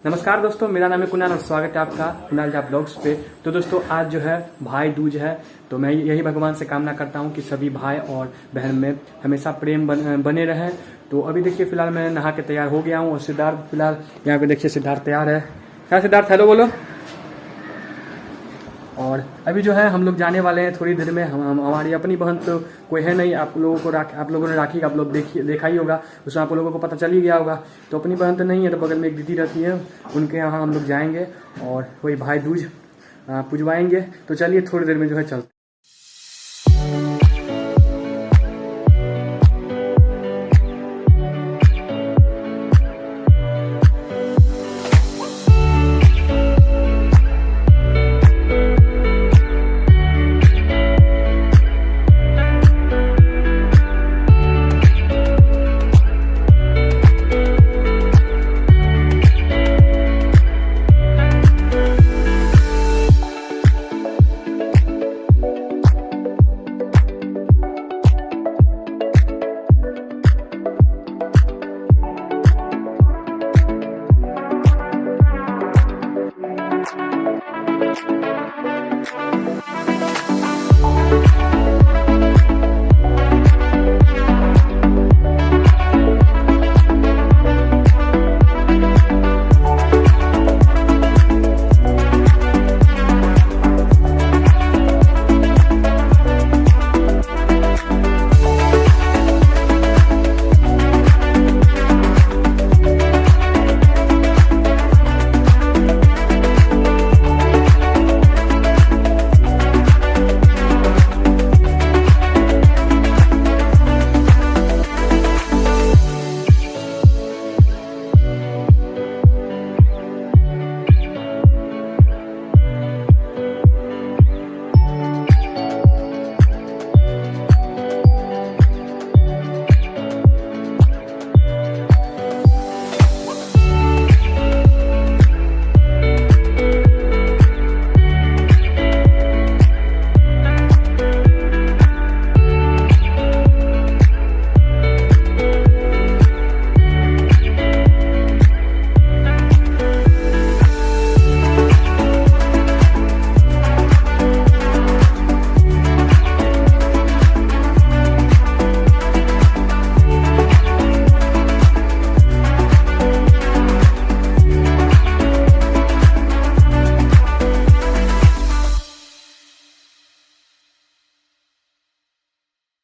नमस्कार दोस्तों, मेरा नाम है कुणाल और स्वागत है आपका कुणाल झा ब्लॉग्स पे। तो दोस्तों आज जो है भाई दूज है, तो मैं यही भगवान से कामना करता हूँ कि सभी भाई और बहन में हमेशा प्रेम बने रहे। तो अभी देखिए फिलहाल मैं नहा के तैयार हो गया हूँ और सिद्धार्थ फिलहाल यहाँ पे देखिए सिद्धार्थ तैयार है। क्या सिद्धार्थ, हेलो बोलो। और अभी जो है हम लोग जाने वाले हैं थोड़ी देर में। हम हमारी अपनी बहन तो कोई है नहीं, आप लोगों ने राखी आप लोग देखा ही होगा, उसमें आप लोगों को पता चल ही गया होगा। तो अपनी बहन तो नहीं है, तो बगल में एक दीदी रहती है, उनके यहाँ हम लोग जाएंगे और वही भाई दूज पुजवाएंगे। तो चलिए थोड़ी देर में जो है चलते।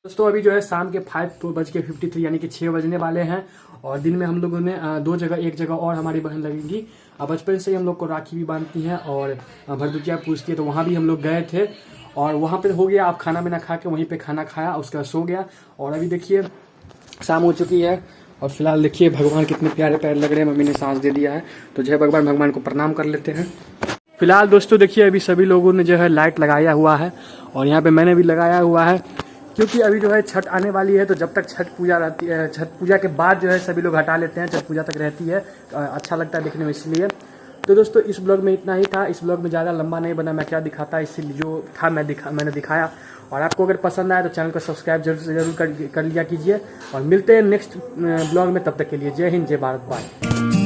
दोस्तों अभी जो है शाम के 5:53 यानी कि 6 बजने वाले हैं और दिन में हम लोगों ने एक जगह और हमारी बहन लगेंगी। बचपन से ही हम लोग को राखी भी बांधती हैं और भरदुतिया पूछती है, तो वहाँ भी हम लोग गए थे और वहाँ पे हो गया। आप खाना बिना खा के वहीं पे खाना खाया, उसके बाद सो गया। और अभी देखिए शाम हो चुकी है और फिलहाल देखिए भगवान कितने प्यारे प्यारे लग रहे हैं। मम्मी ने सांस दे दिया है, तो जय भगवान को प्रणाम कर लेते हैं। फिलहाल दोस्तों देखिए अभी सभी लोगों ने जो है लाइट लगाया हुआ है और यहाँ पे मैंने भी लगाया हुआ है, क्योंकि अभी जो है छठ आने वाली है। तो जब तक छठ पूजा रहती है, छठ पूजा के बाद जो है सभी लोग हटा लेते हैं, छठ पूजा तक रहती है, अच्छा लगता है देखने में, इसलिए। तो दोस्तों इस ब्लॉग में इतना ही था। इस ब्लॉग में ज़्यादा लंबा नहीं बना, मैं क्या दिखाता, इसलिए जो था मैंने दिखाया। और आपको अगर पसंद आया तो चैनल को सब्सक्राइब जरूर कर लिया कीजिए और मिलते हैं नेक्स्ट ब्लॉग में। तब तक के लिए जय हिंद, जय भारत, बाय।